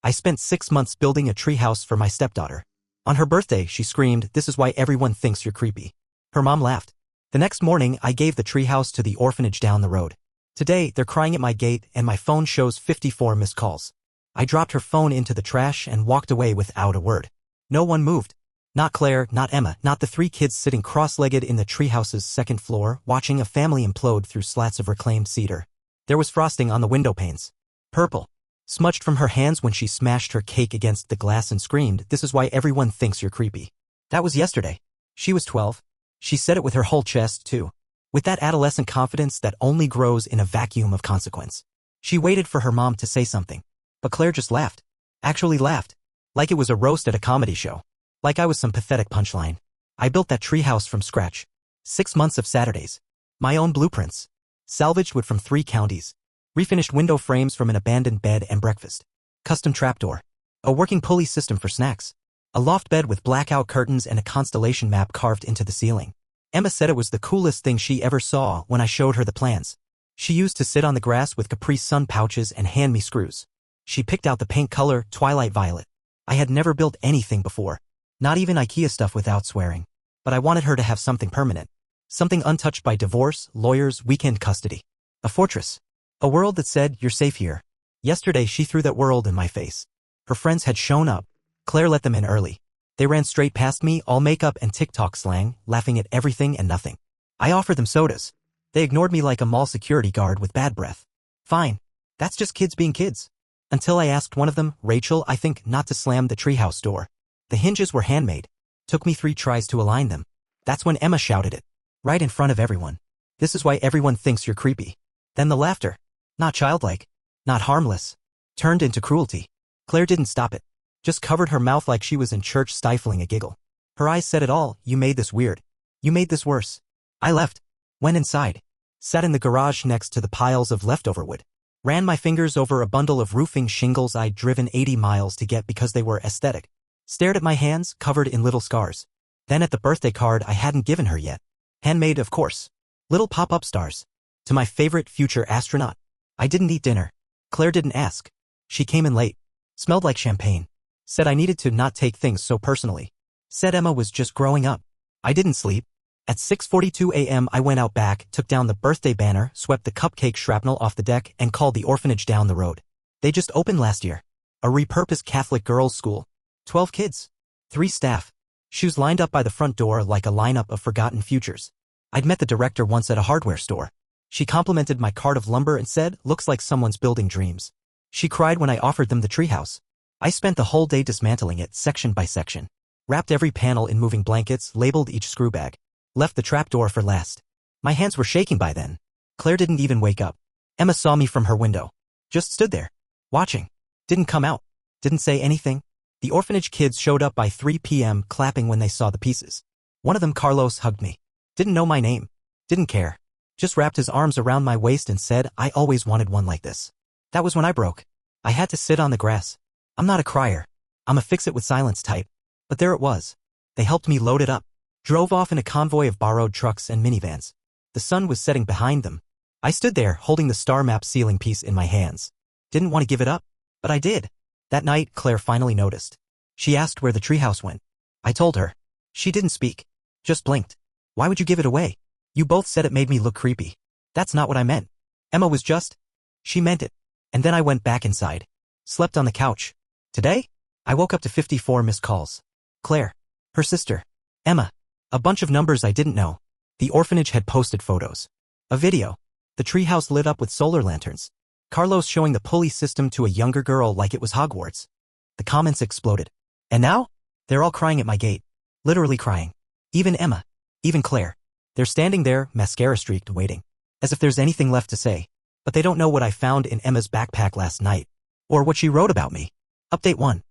I spent 6 months building a treehouse for my stepdaughter. On her birthday, she screamed, "This is why everyone thinks you're creepy." Her mom laughed. The next morning, I gave the treehouse to the orphanage down the road. Today, they're crying at my gate and my phone shows 54 missed calls. I dropped her phone into the trash and walked away without a word. No one moved. Not Claire, not Emma, not the 3 kids sitting cross-legged in the treehouse's second floor, watching a family implode through slats of reclaimed cedar. There was frosting on the window panes. Purple. Smudged from her hands when she smashed her cake against the glass and screamed, "This is why everyone thinks you're creepy." That was yesterday. She was 12. She said it with her whole chest, too. With that adolescent confidence that only grows in a vacuum of consequence. She waited for her mom to say something. But Claire just laughed. Actually laughed. Like it was a roast at a comedy show. Like I was some pathetic punchline. I built that treehouse from scratch. 6 months of Saturdays. My own blueprints. Salvaged wood from 3 counties. Refinished window frames from an abandoned bed and breakfast. Custom trapdoor. A working pulley system for snacks. A loft bed with blackout curtains and a constellation map carved into the ceiling. Emma said it was the coolest thing she ever saw when I showed her the plans. She used to sit on the grass with Capri Sun pouches and hand me screws. She picked out the paint color, Twilight Violet. I had never built anything before. Not even IKEA stuff without swearing. But I wanted her to have something permanent. Something untouched by divorce, lawyers, weekend custody. A fortress. A world that said, "You're safe here." Yesterday she threw that world in my face. Her friends had shown up. Claire let them in early. They ran straight past me, all makeup and TikTok slang, laughing at everything and nothing. I offered them sodas. They ignored me like a mall security guard with bad breath. Fine. That's just kids being kids. Until I asked one of them, Rachel, I think, not to slam the treehouse door. The hinges were handmade. Took me 3 tries to align them. That's when Emma shouted it. Right in front of everyone. "This is why everyone thinks you're creepy." Then the laughter. Not childlike. Not harmless. Turned into cruelty. Claire didn't stop it. Just covered her mouth like she was in church, stifling a giggle. Her eyes said it all. "You made this weird. You made this worse." I left. Went inside. Sat in the garage next to the piles of leftover wood. Ran my fingers over a bundle of roofing shingles I'd driven 80 miles to get because they were aesthetic. Stared at my hands, covered in little scars. Then at the birthday card I hadn't given her yet. Handmade, of course. Little pop-up stars. To my favorite future astronaut. I didn't eat dinner. Claire didn't ask. She came in late. Smelled like champagne. Said I needed to not take things so personally. Said Emma was just growing up. I didn't sleep. At 6:42 a.m. I went out back, took down the birthday banner, swept the cupcake shrapnel off the deck, and called the orphanage down the road. They just opened last year. A repurposed Catholic girls' school. 12 kids. 3 staff. Shoes lined up by the front door like a lineup of forgotten futures. I'd met the director once at a hardware store. She complimented my cart of lumber and said, "Looks like someone's building dreams." She cried when I offered them the treehouse. I spent the whole day dismantling it, section by section. Wrapped every panel in moving blankets, labeled each screw bag. Left the trapdoor for last. My hands were shaking by then. Claire didn't even wake up. Emma saw me from her window. Just stood there. Watching. Didn't come out. Didn't say anything. The orphanage kids showed up by 3 p.m. clapping when they saw the pieces. One of them, Carlos, hugged me. Didn't know my name. Didn't care. Just wrapped his arms around my waist and said, "I always wanted one like this." That was when I broke. I had to sit on the grass. I'm not a crier. I'm a fix-it-with-silence type. But there it was. They helped me load it up. Drove off in a convoy of borrowed trucks and minivans. The sun was setting behind them. I stood there, holding the star map ceiling piece in my hands. Didn't want to give it up. But I did. That night, Claire finally noticed. She asked where the treehouse went. I told her. She didn't speak. Just blinked. "Why would you give it away? You both said it made me look creepy." "That's not what I meant." Emma was just. She meant it. And then I went back inside. Slept on the couch. Today? I woke up to 54 missed calls. Claire. Her sister. Emma. A bunch of numbers I didn't know. The orphanage had posted photos. A video. The treehouse lit up with solar lanterns. Carlos showing the pulley system to a younger girl like it was Hogwarts. The comments exploded. And now? They're all crying at my gate. Literally crying. Even Emma. Even Claire. They're standing there, mascara streaked, waiting. As if there's anything left to say. But they don't know what I found in Emma's backpack last night. Or what she wrote about me. Update 1.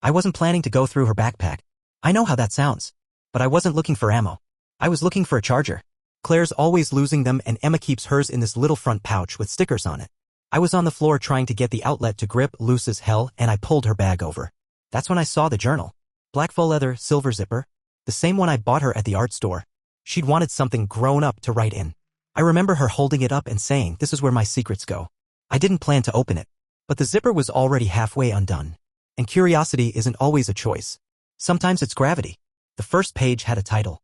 I wasn't planning to go through her backpack. I know how that sounds. But I wasn't looking for ammo. I was looking for a charger. Claire's always losing them and Emma keeps hers in this little front pouch with stickers on it. I was on the floor trying to get the outlet to grip loose as hell and I pulled her bag over. That's when I saw the journal. Black faux leather, silver zipper. The same one I bought her at the art store. She'd wanted something grown up to write in. I remember her holding it up and saying, "This is where my secrets go." I didn't plan to open it. But the zipper was already halfway undone. And curiosity isn't always a choice. Sometimes it's gravity. The first page had a title.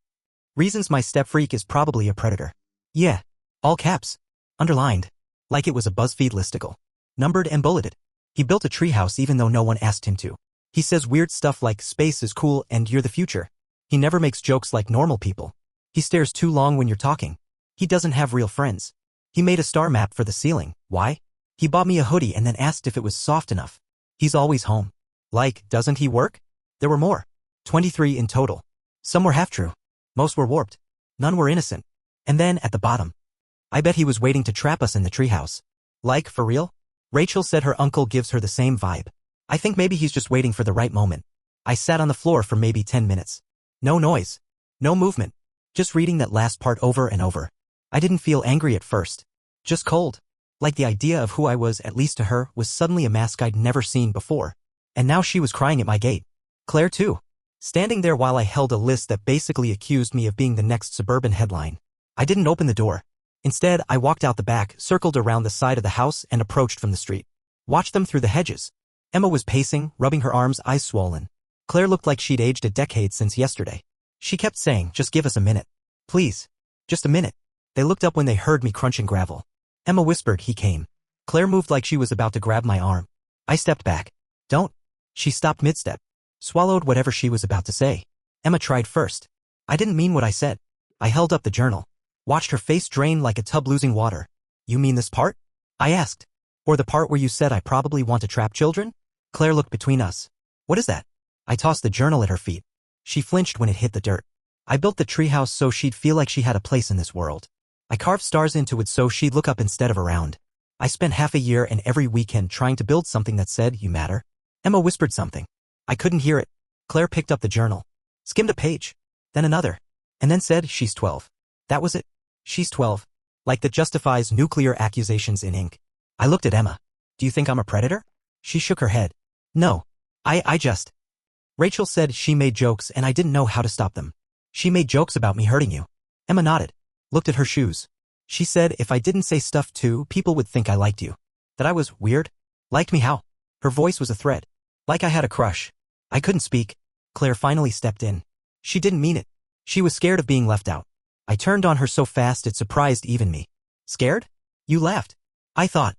Reasons my stepfreak is probably a predator. Yeah. All caps. Underlined. Like it was a BuzzFeed listicle. Numbered and bulleted. He built a treehouse even though no one asked him to. He says weird stuff like space is cool and you're the future. He never makes jokes like normal people. He stares too long when you're talking. He doesn't have real friends. He made a star map for the ceiling. Why? He bought me a hoodie and then asked if it was soft enough. He's always home. Like, doesn't he work? There were more. 23 in total. Some were half true. Most were warped. None were innocent. And then, at the bottom, I bet he was waiting to trap us in the treehouse. Like, for real? Rachel said her uncle gives her the same vibe. I think maybe he's just waiting for the right moment. I sat on the floor for maybe 10 minutes. No noise. No movement. Just reading that last part over and over. I didn't feel angry at first. Just cold. Like the idea of who I was, at least to her, was suddenly a mask I'd never seen before. And now she was crying at my gate. Claire too. Standing there while I held a list that basically accused me of being the next suburban headline. I didn't open the door. Instead, I walked out the back, circled around the side of the house, and approached from the street. Watched them through the hedges. Emma was pacing, rubbing her arms, eyes swollen. Claire looked like she'd aged a decade since yesterday. She kept saying, just give us a minute. Please. Just a minute. They looked up when they heard me crunching gravel. Emma whispered he came. Claire moved like she was about to grab my arm. I stepped back. Don't. She stopped mid-step. Swallowed whatever she was about to say. Emma tried first. I didn't mean what I said. I held up the journal. Watched her face drain like a tub losing water. You mean this part? I asked. Or the part where you said I probably want to trap children? Claire looked between us. What is that? I tossed the journal at her feet. She flinched when it hit the dirt. I built the treehouse so she'd feel like she had a place in this world. I carved stars into it so she'd look up instead of around. I spent half a year and every weekend trying to build something that said, you matter. Emma whispered something. I couldn't hear it. Claire picked up the journal. Skimmed a page. Then another. And then said, she's 12. That was it. She's 12. Like that justifies nuclear accusations in ink. I looked at Emma. Do you think I'm a predator? She shook her head. No. I just. Rachel said she made jokes and I didn't know how to stop them. She made jokes about me hurting you. Emma nodded. Looked at her shoes. She said if I didn't say stuff too, people would think I liked you. That I was weird? Liked me how? Her voice was a thread. Like I had a crush. I couldn't speak. Claire finally stepped in. She didn't mean it. She was scared of being left out. I turned on her so fast it surprised even me. Scared? You laughed. I thought.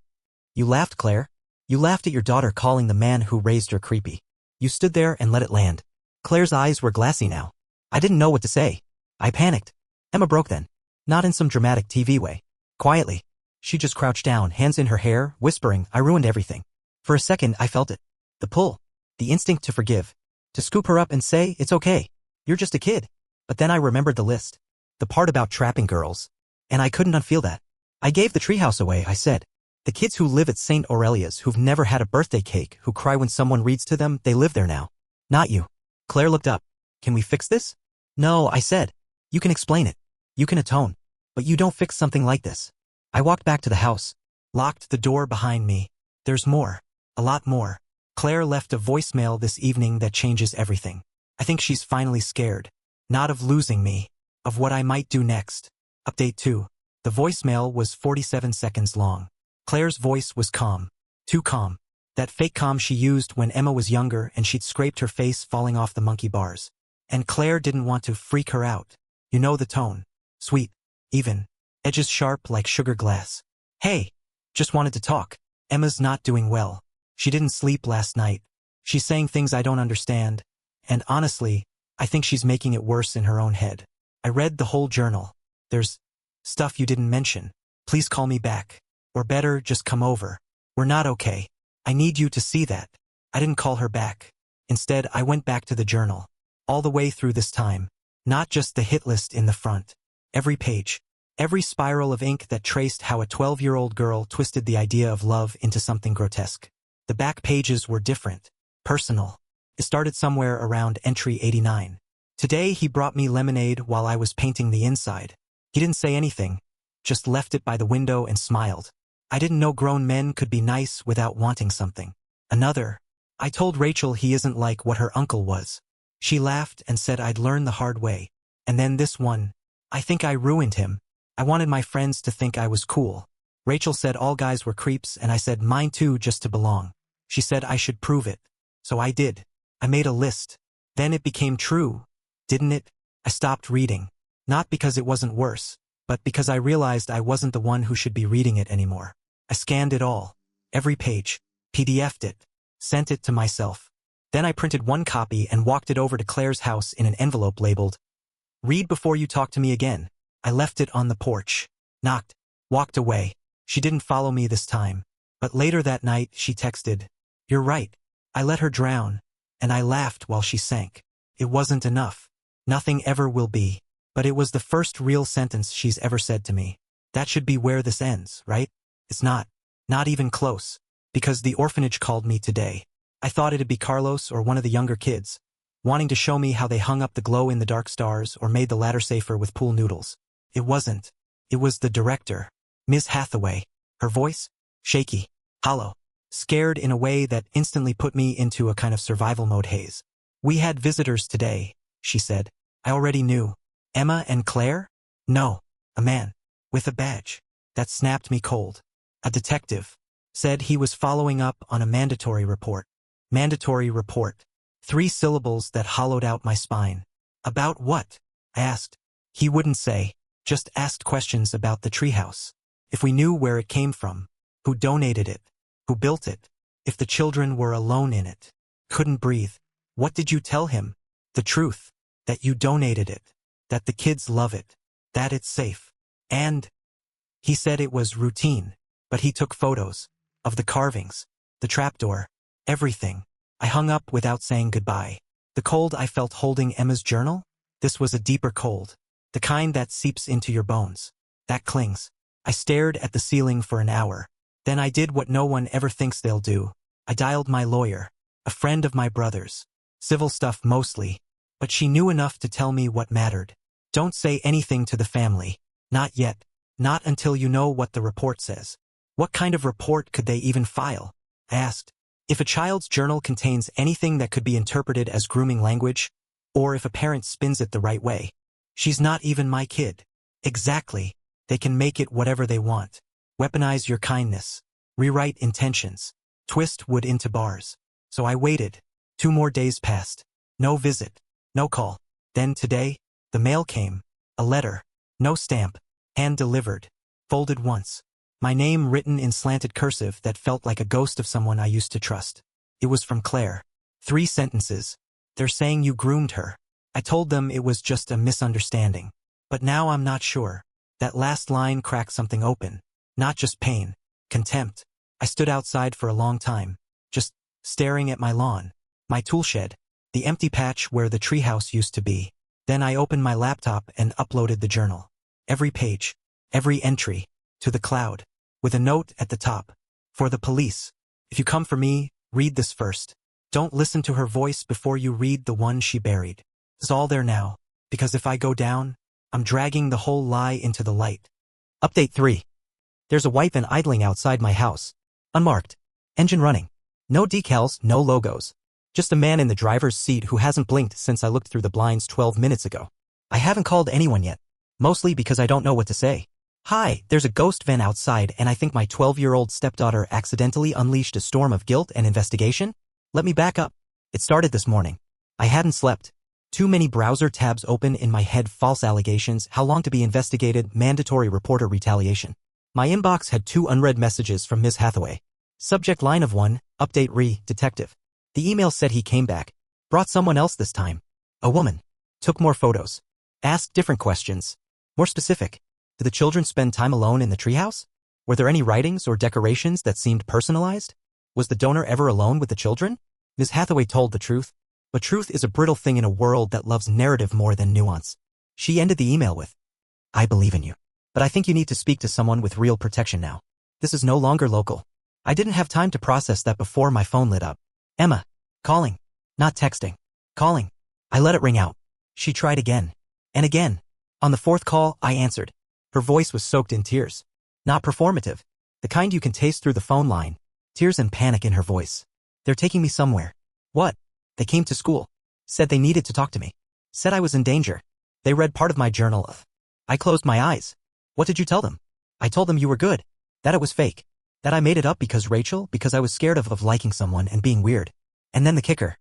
You laughed, Claire. You laughed at your daughter calling the man who raised her creepy. You stood there and let it land. Claire's eyes were glassy now. I didn't know what to say. I panicked. Emma broke then. Not in some dramatic TV way. Quietly. She just crouched down, hands in her hair, whispering, I ruined everything. For a second I felt it. The pull. The instinct to forgive. To scoop her up and say, it's okay. You're just a kid. But then I remembered the list. The part about trapping girls. And I couldn't unfeel that. I gave the treehouse away, I said. The kids who live at St. Aurelia's who've never had a birthday cake, who cry when someone reads to them, they live there now. Not you. Claire looked up. Can we fix this? No, I said. You can explain it. You can atone. But you don't fix something like this. I walked back to the house. Locked the door behind me. There's more. A lot more. Claire left a voicemail this evening that changes everything. I think she's finally scared. Not of losing me. Of what I might do next. Update 2. The voicemail was 47 seconds long. Claire's voice was calm. Too calm. That fake calm she used when Emma was younger and she'd scraped her face falling off the monkey bars. And Claire didn't want to freak her out. You know the tone. Sweet. Even. Edges sharp like sugar glass. Hey. Just wanted to talk. Emma's not doing well. She didn't sleep last night. She's saying things I don't understand. And honestly, I think she's making it worse in her own head. I read the whole journal. There's stuff you didn't mention. Please call me back. Or better, just come over. We're not okay. I need you to see that. I didn't call her back. Instead, I went back to the journal. All the way through this time. Not just the hit list in the front. Every page. Every spiral of ink that traced how a 12-year-old girl twisted the idea of love into something grotesque. The back pages were different. Personal. It started somewhere around entry 89. Today he brought me lemonade while I was painting the inside. He didn't say anything. Just left it by the window and smiled. I didn't know grown men could be nice without wanting something. Another. I told Rachel he isn't like what her uncle was. She laughed and said I'd learn the hard way. And then this one. I think I ruined him. I wanted my friends to think I was cool. Rachel said all guys were creeps and I said mine too just to belong. She said I should prove it. So I did. I made a list. Then it became true, didn't it? I stopped reading. Not because it wasn't worse, but because I realized I wasn't the one who should be reading it anymore. I scanned it all. Every page. PDF'd it. Sent it to myself. Then I printed one copy and walked it over to Claire's house in an envelope labeled, "Read before you talk to me again." I left it on the porch. Knocked. Walked away. She didn't follow me this time. But later that night, she texted, "You're right. I let her drown." And I laughed while she sank. It wasn't enough. Nothing ever will be. But it was the first real sentence she's ever said to me. That should be where this ends, right? It's not. Not even close. Because the orphanage called me today. I thought it'd be Carlos or one of the younger kids, wanting to show me how they hung up the glow-in-the-dark stars or made the ladder safer with pool noodles. It wasn't. It was the director, Ms. Hathaway. Her voice? Shaky. Hollow. Scared in a way that instantly put me into a kind of survival mode haze. "We had visitors today," she said. I already knew. Emma and Claire? No. A man. With a badge. That snapped me cold. A detective. Said he was following up on a mandatory report. Mandatory report. 3 syllables that hollowed out my spine. About what? I asked. He wouldn't say. Just asked questions about the treehouse. If we knew where it came from. Who donated it. Who built it. If the children were alone in it. Couldn't breathe. What did you tell him? The truth. That you donated it. That the kids love it. That it's safe. And he said it was routine. But he took photos. Of the carvings. The trapdoor. Everything. I hung up without saying goodbye. The cold I felt holding Emma's journal? This was a deeper cold. The kind that seeps into your bones. That clings. I stared at the ceiling for an hour. Then I did what no one ever thinks they'll do. I dialed my lawyer. A friend of my brother's. Civil stuff mostly. But she knew enough to tell me what mattered. Don't say anything to the family. Not yet. Not until you know what the report says. What kind of report could they even file? I asked. If a child's journal contains anything that could be interpreted as grooming language, or if a parent spins it the right way. She's not even my kid. Exactly. They can make it whatever they want. Weaponize your kindness. Rewrite intentions. Twist wood into bars. So I waited. 2 more days passed. No visit. No call. Then today, the mail came. A letter. No stamp. Hand-delivered. Folded once. My name written in slanted cursive that felt like a ghost of someone I used to trust. It was from Claire. 3 sentences. They're saying you groomed her. I told them it was just a misunderstanding. But now I'm not sure. That last line cracked something open. Not just pain. Contempt. I stood outside for a long time. Just staring at my lawn. My tool shed. The empty patch where the treehouse used to be. Then I opened my laptop and uploaded the journal. Every page. Every entry. To the cloud. With a note at the top. For the police. If you come for me, read this first. Don't listen to her voice before you read the one she buried. It's all there now. Because if I go down, I'm dragging the whole lie into the light. Update 3. There's a white van idling outside my house. Unmarked. Engine running. No decals, no logos. Just a man in the driver's seat who hasn't blinked since I looked through the blinds 12 minutes ago. I haven't called anyone yet. Mostly because I don't know what to say. Hi, there's a ghost van outside and I think my 12-year-old stepdaughter accidentally unleashed a storm of guilt and investigation? Let me back up. It started this morning. I hadn't slept. Too many browser tabs open in my head. False allegations, how long to be investigated, mandatory reporter retaliation. My inbox had 2 unread messages from Ms. Hathaway. Subject line of 1, update detective. The email said he came back. Brought someone else this time. A woman. Took more photos. Asked different questions. More specific. Did the children spend time alone in the treehouse? Were there any writings or decorations that seemed personalized? Was the donor ever alone with the children? Ms. Hathaway told the truth. But truth is a brittle thing in a world that loves narrative more than nuance. She ended the email with, I believe in you. But I think you need to speak to someone with real protection now. This is no longer local. I didn't have time to process that before my phone lit up. Emma. Calling. Not texting. Calling. I let it ring out. She tried again. And again. On the 4th call, I answered. Her voice was soaked in tears. Not performative. The kind you can taste through the phone line. Tears and panic in her voice. They're taking me somewhere. What? They came to school. Said they needed to talk to me. Said I was in danger. They read part of my journal. I closed my eyes. What did you tell them? I told them you were good. That it was fake. That I made it up because I was scared of liking someone and being weird. And then the kicker.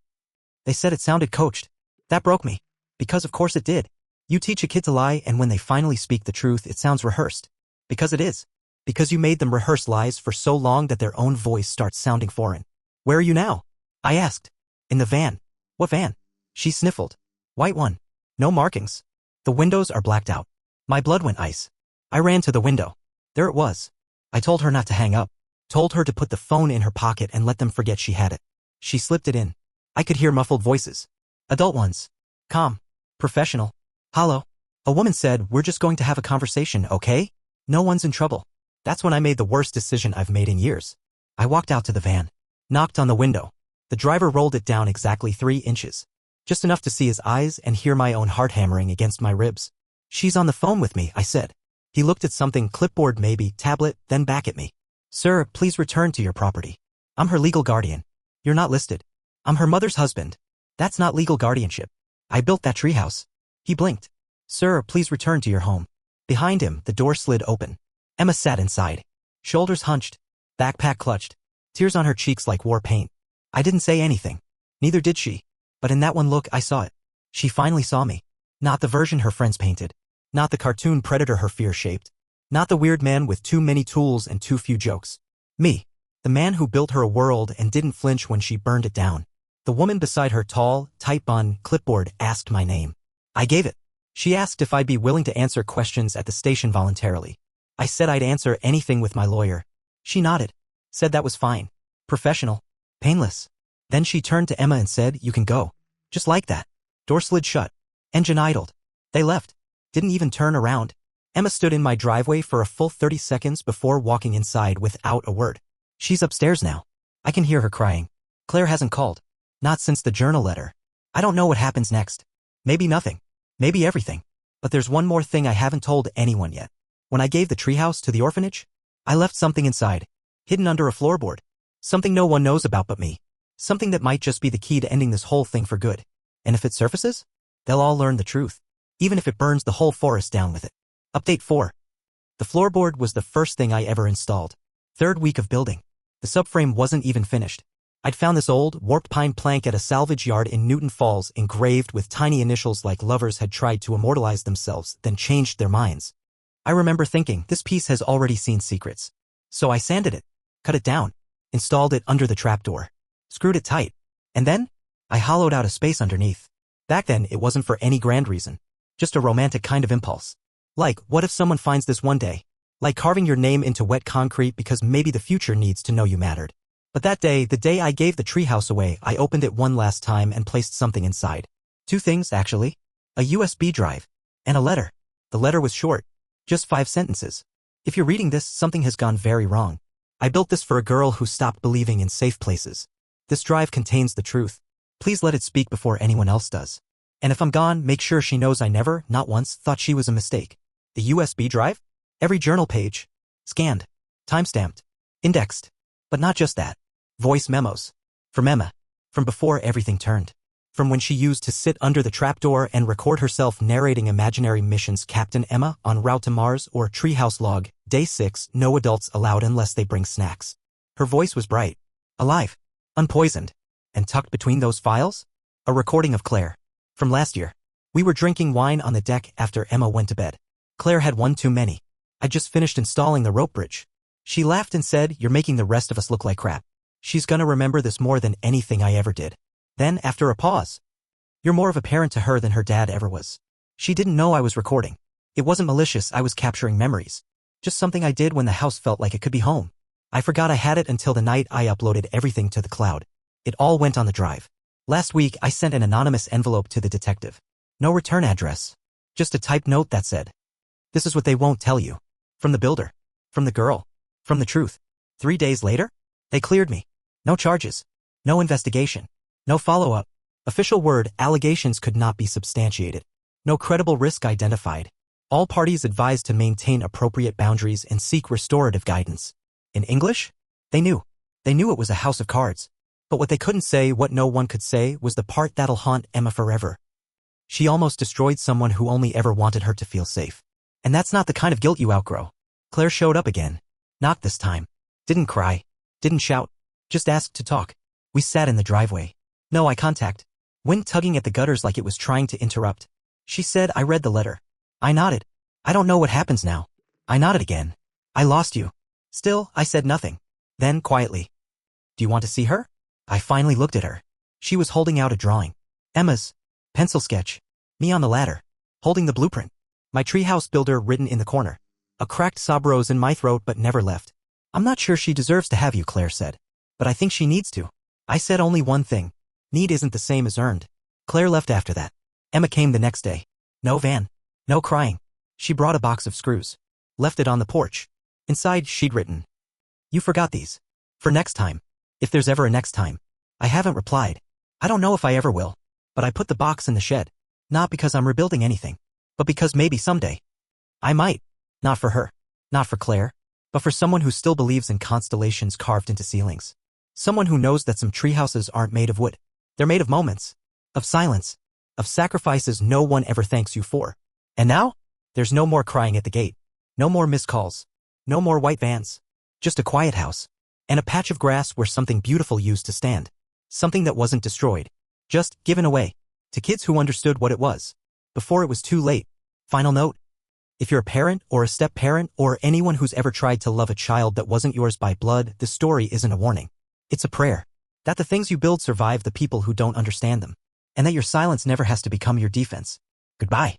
They said it sounded coached. That broke me. Because of course it did. You teach a kid to lie and when they finally speak the truth it sounds rehearsed. Because it is. Because you made them rehearse lies for so long that their own voice starts sounding foreign. Where are you now? I asked. In the van. What van? She sniffled. White one. No markings. The windows are blacked out. My blood went ice. I ran to the window. There it was. I told her not to hang up. Told her to put the phone in her pocket and let them forget she had it. She slipped it in. I could hear muffled voices. Adult ones. Calm. Professional. Hollow. A woman said, we're just going to have a conversation, okay? No one's in trouble. That's when I made the worst decision I've made in years. I walked out to the van. Knocked on the window. The driver rolled it down exactly 3 inches. Just enough to see his eyes and hear my own heart hammering against my ribs. She's on the phone with me, I said. He looked at something, clipboard maybe, tablet, then back at me. Sir, please return to your property. I'm her legal guardian. You're not listed. I'm her mother's husband. That's not legal guardianship. I built that treehouse. He blinked. Sir, please return to your home. Behind him, the door slid open. Emma sat inside. Shoulders hunched. Backpack clutched. Tears on her cheeks like war paint. I didn't say anything. Neither did she. But in that one look, I saw it. She finally saw me. Not the version her friends painted. Not the cartoon predator her fear shaped. Not the weird man with too many tools and too few jokes. Me. The man who built her a world and didn't flinch when she burned it down. The woman beside her, tall, tight-bun, clipboard, asked my name. I gave it. She asked if I'd be willing to answer questions at the station voluntarily. I said I'd answer anything with my lawyer. She nodded. Said that was fine. Professional. Painless. Then she turned to Emma and said, you can go. Just like that. Door slid shut. Engine idled. They left. Didn't even turn around. Emma stood in my driveway for a full 30 seconds before walking inside without a word. She's upstairs now. I can hear her crying. Claire hasn't called. Not since the journal letter. I don't know what happens next. Maybe nothing. Maybe everything. But there's one more thing I haven't told anyone yet. When I gave the treehouse to the orphanage, I left something inside. Hidden under a floorboard. Something no one knows about but me. Something that might just be the key to ending this whole thing for good. And if it surfaces, they'll all learn the truth. Even if it burns the whole forest down with it. Update 4. The floorboard was the first thing I ever installed. 3rd week of building. The subframe wasn't even finished. I'd found this old, warped pine plank at a salvage yard in Newton Falls engraved with tiny initials like lovers had tried to immortalize themselves, then changed their minds. I remember thinking, this piece has already seen secrets. So I sanded it, cut it down, installed it under the trapdoor, screwed it tight, and then I hollowed out a space underneath. Back then, it wasn't for any grand reason. Just a romantic kind of impulse. Like, what if someone finds this one day? Like carving your name into wet concrete because maybe the future needs to know you mattered. But that day, the day I gave the treehouse away, I opened it one last time and placed something inside. 2 things, actually. A USB drive. And a letter. The letter was short. Just 5 sentences. If you're reading this, something has gone very wrong. I built this for a girl who stopped believing in safe places. This drive contains the truth. Please let it speak before anyone else does. And if I'm gone, make sure she knows I never, not once, thought she was a mistake. The USB drive? Every journal page. Scanned. Timestamped. Indexed. But not just that. Voice memos. From Emma. From before everything turned. From when she used to sit under the trapdoor and record herself narrating imaginary missions. Captain Emma on route to Mars or Treehouse log. Day 6, no adults allowed unless they bring snacks. Her voice was bright. Alive. Unpoisoned. And tucked between those files? A recording of Claire. From last year. We were drinking wine on the deck after Emma went to bed. Claire had one too many. I just finished installing the rope bridge. She laughed and said, you're making the rest of us look like crap. She's gonna remember this more than anything I ever did. Then, after a pause, you're more of a parent to her than her dad ever was. She didn't know I was recording. It wasn't malicious, I was capturing memories. Just something I did when the house felt like it could be home. I forgot I had it until the night I uploaded everything to the cloud. It all went on the drive. Last week, I sent an anonymous envelope to the detective. No return address. Just a typed note that said, this is what they won't tell you. From the builder. From the girl. From the truth. 3 days later, they cleared me. No charges. No investigation. No follow-up. Official word, allegations could not be substantiated. No credible risk identified. All parties advised to maintain appropriate boundaries and seek restorative guidance. In English? They knew. They knew it was a house of cards. But what they couldn't say, what no one could say, was the part that'll haunt Emma forever. She almost destroyed someone who only ever wanted her to feel safe. And that's not the kind of guilt you outgrow. Claire showed up again. Knocked this time. Didn't cry. Didn't shout. Just asked to talk. We sat in the driveway. No eye contact. Wind tugging at the gutters like it was trying to interrupt. She said, I read the letter. I nodded. I don't know what happens now. I nodded again. I lost you. Still, I said nothing. Then, quietly. Do you want to see her? I finally looked at her. She was holding out a drawing. Emma's pencil sketch. Me on the ladder, holding the blueprint. My treehouse builder written in the corner. A cracked sob rose in my throat but never left. I'm not sure she deserves to have you, Claire said. But I think she needs to. I said only one thing. Need isn't the same as earned. Claire left after that. Emma came the next day. No van. No crying. She brought a box of screws. Left it on the porch. Inside, she'd written, you forgot these. For next time. If there's ever a next time. I haven't replied. I don't know if I ever will. But I put the box in the shed. Not because I'm rebuilding anything. But because maybe someday. I might. Not for her. Not for Claire. But for someone who still believes in constellations carved into ceilings. Someone who knows that some treehouses aren't made of wood. They're made of moments. Of silence. Of sacrifices no one ever thanks you for. And now? There's no more crying at the gate. No more missed calls. No more white vans. Just a quiet house. And a patch of grass where something beautiful used to stand. Something that wasn't destroyed. Just given away. To kids who understood what it was. Before it was too late. Final note. If you're a parent or a step-parent or anyone who's ever tried to love a child that wasn't yours by blood, this story isn't a warning. It's a prayer. That the things you build survive the people who don't understand them. And that your silence never has to become your defense. Goodbye.